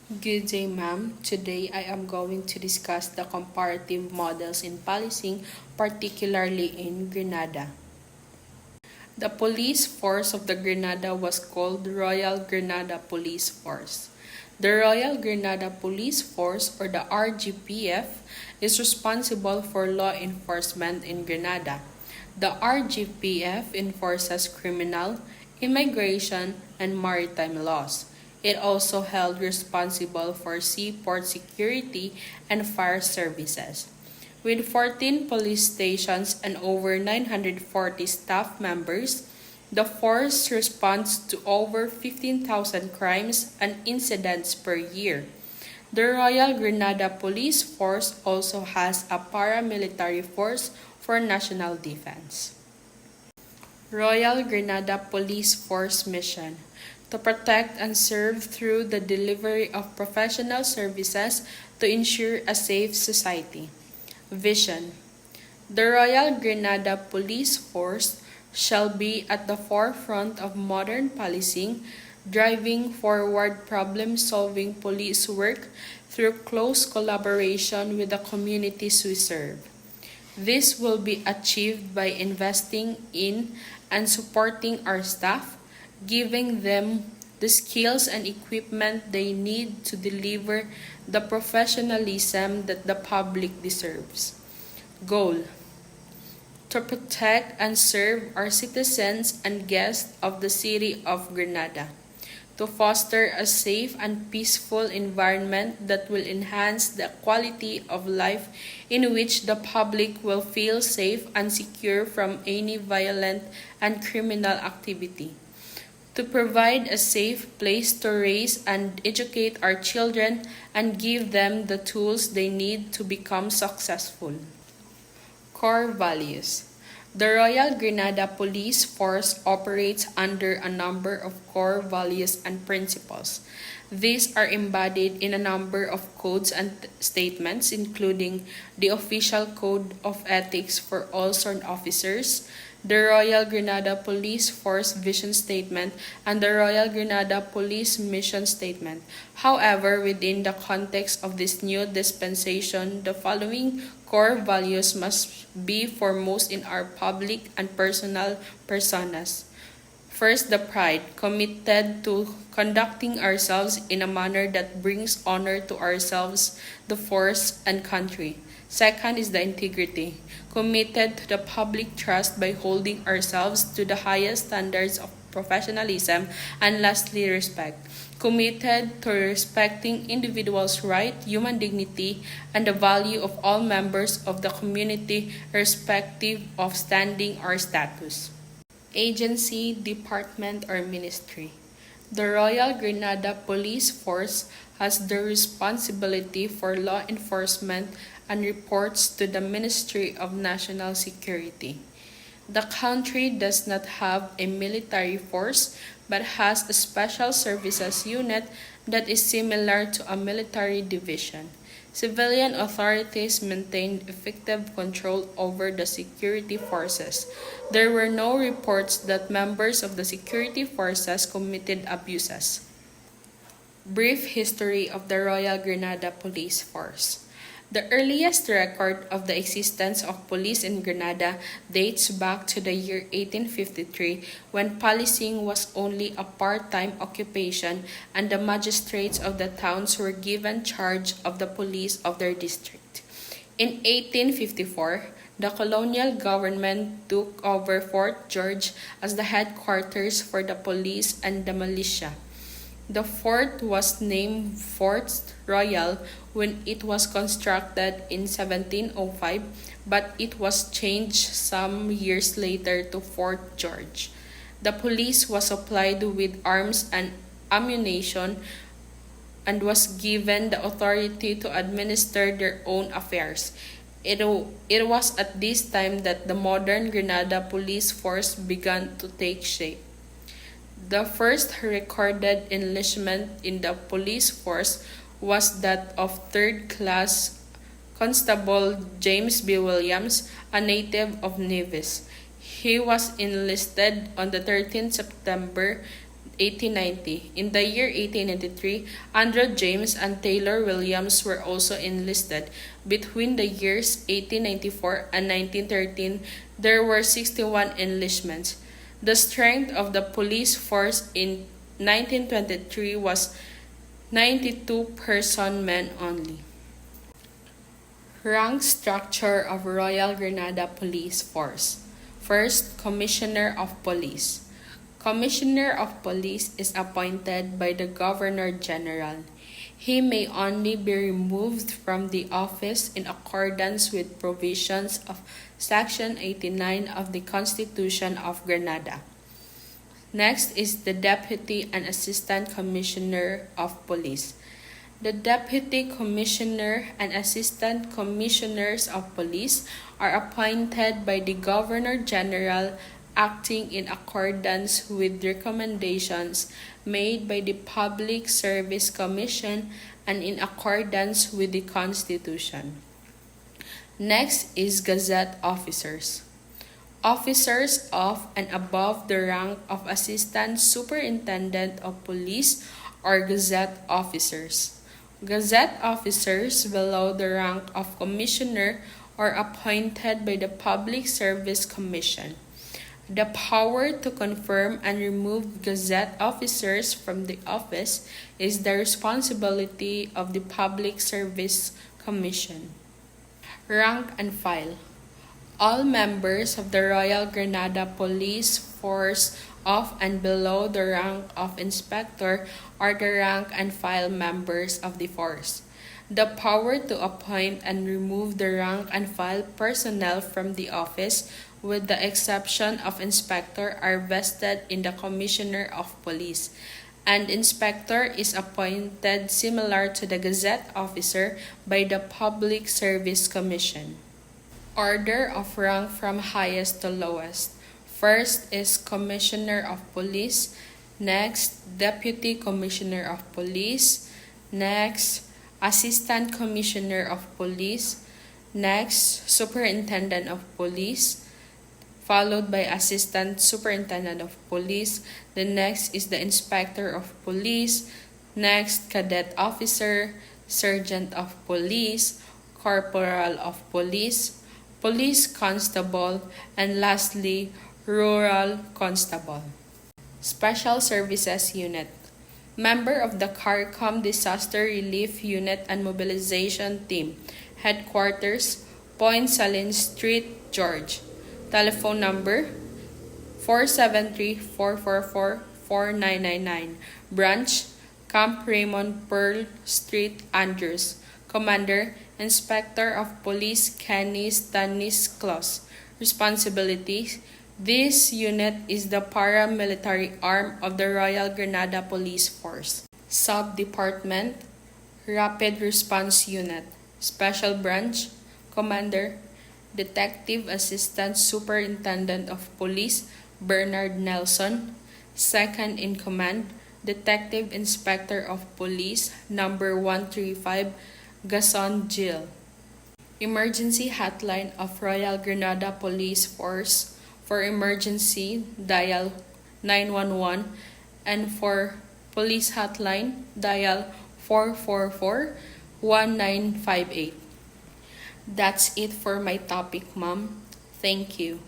Good day, ma'am. Today I am going to discuss the comparative models in policing, particularly in Grenada. The police force of the Grenada was called the Royal Grenada Police Force. The Royal Grenada Police Force, or the RGPF, is responsible for law enforcement in Grenada. The RGPF enforces criminal, immigration, and maritime laws. It also held responsible for seaport security and fire services. With 14 police stations and over 940 staff members, the force responds to over 15,000 crimes and incidents per year. The Royal Grenada Police Force also has a paramilitary force for national defense. Royal Grenada Police Force mission: to protect and serve through the delivery of professional services to ensure a safe society. Vision: the Royal Grenada Police Force shall be at the forefront of modern policing, driving forward problem-solving police work through close collaboration with the communities we serve. This will be achieved by investing in and supporting our staff, giving them the skills and equipment they need to deliver the professionalism that the public deserves. Goal: to protect and serve our citizens and guests of the city of Grenada, to foster a safe and peaceful environment that will enhance the quality of life, in which the public will feel safe and secure from any violent and criminal activity, to provide a safe place to raise and educate our children and give them the tools they need to become successful. Core values: the Royal Grenada Police Force operates under a number of core values and principles. These are embodied in a number of codes and statements, including the Official Code of Ethics for all sworn officers, the Royal Grenada Police Force Vision Statement, and the Royal Grenada Police Mission Statement. However, within the context of this new dispensation, the following core values must be foremost in our public and personal personas. First, the pride, committed to conducting ourselves in a manner that brings honor to ourselves, the force, and country. Second is the integrity, committed to the public trust by holding ourselves to the highest standards of professionalism. And lastly, respect, committed to respecting individuals' right, human dignity, and the value of all members of the community, irrespective of standing or status. Agency, department, or ministry. The Royal Grenada Police Force has the responsibility for law enforcement and reports to the Ministry of National Security. The country does not have a military force but has a special services unit that is similar to a military division. Civilian authorities maintained effective control over the security forces. There were no reports that members of the security forces committed abuses. Brief history of the Royal Grenada Police Force. The earliest record of the existence of police in Grenada dates back to the year 1853, when policing was only a part-time occupation and the magistrates of the towns were given charge of the police of their district. In 1854, the colonial government took over Fort George as the headquarters for the police and the militia. The fort was named Fort Royal when it was constructed in 1705, but it was changed some years later to Fort George. The police was supplied with arms and ammunition and was given the authority to administer their own affairs. It was at this time that the modern Grenada police force began to take shape. The first recorded enlistment in the police force was that of 3rd Class Constable James B. Williams, a native of Nevis. He was enlisted on the 13th September 1890. In the year 1893, Andrew James and Taylor Williams were also enlisted. Between the years 1894 and 1913, there were 61 enlistments. The strength of the police force in 1923 was 92% men only. Rank structure of Royal Grenada Police Force. First, Commissioner of Police. Commissioner of Police is appointed by the Governor-General. He may only be removed from the office in accordance with provisions of Section 89 of the Constitution of Grenada. Next is the Deputy and Assistant Commissioner of Police. The Deputy Commissioner and Assistant Commissioners of Police are appointed by the Governor-General acting in accordance with recommendations made by the Public Service Commission and in accordance with the Constitution. Next is Gazette Officers. Officers of and above the rank of Assistant Superintendent of Police are Gazette Officers. Gazette officers below the rank of Commissioner are appointed by the Public Service Commission. The power to confirm and remove Gazette officers from the office is the responsibility of the Public Service Commission. Rank and File. All members of the Royal Grenada Police Force of and below the rank of Inspector are the rank and file members of the force. The power to appoint and remove the rank and file personnel from the office, with the exception of Inspector, are vested in the Commissioner of Police. And Inspector is appointed similar to the Gazette Officer by the Public Service Commission. Order of rank from highest to lowest. First is Commissioner of Police. Next, Deputy Commissioner of Police. Next, Assistant Commissioner of Police. Next, Superintendent of Police, followed by Assistant Superintendent of Police. The next is the Inspector of Police. Next, Cadet Officer, Sergeant of Police, Corporal of Police, Police Constable, and lastly, Rural Constable. Special Services Unit. Member of the CARICOM Disaster Relief Unit and Mobilization Team. Headquarters, Point Salin Street, George. Telephone number, 473-444-4999. Branch, Camp Raymond Pearl Street, Andrews. Commander, Inspector of Police Kenny Stanisclaus. Responsibilities: this unit is the paramilitary arm of the Royal Grenada Police Force. Sub-Department, Rapid Response Unit. Special Branch, Commander, Detective Assistant Superintendent of Police Bernard Nelson. Second in Command, Detective Inspector of Police Number 135, Gason Jill. Emergency Hotline of Royal Grenada Police Force. For emergency, dial 911, and for police hotline, dial 444-1958. That's it for my topic, ma'am. Thank you.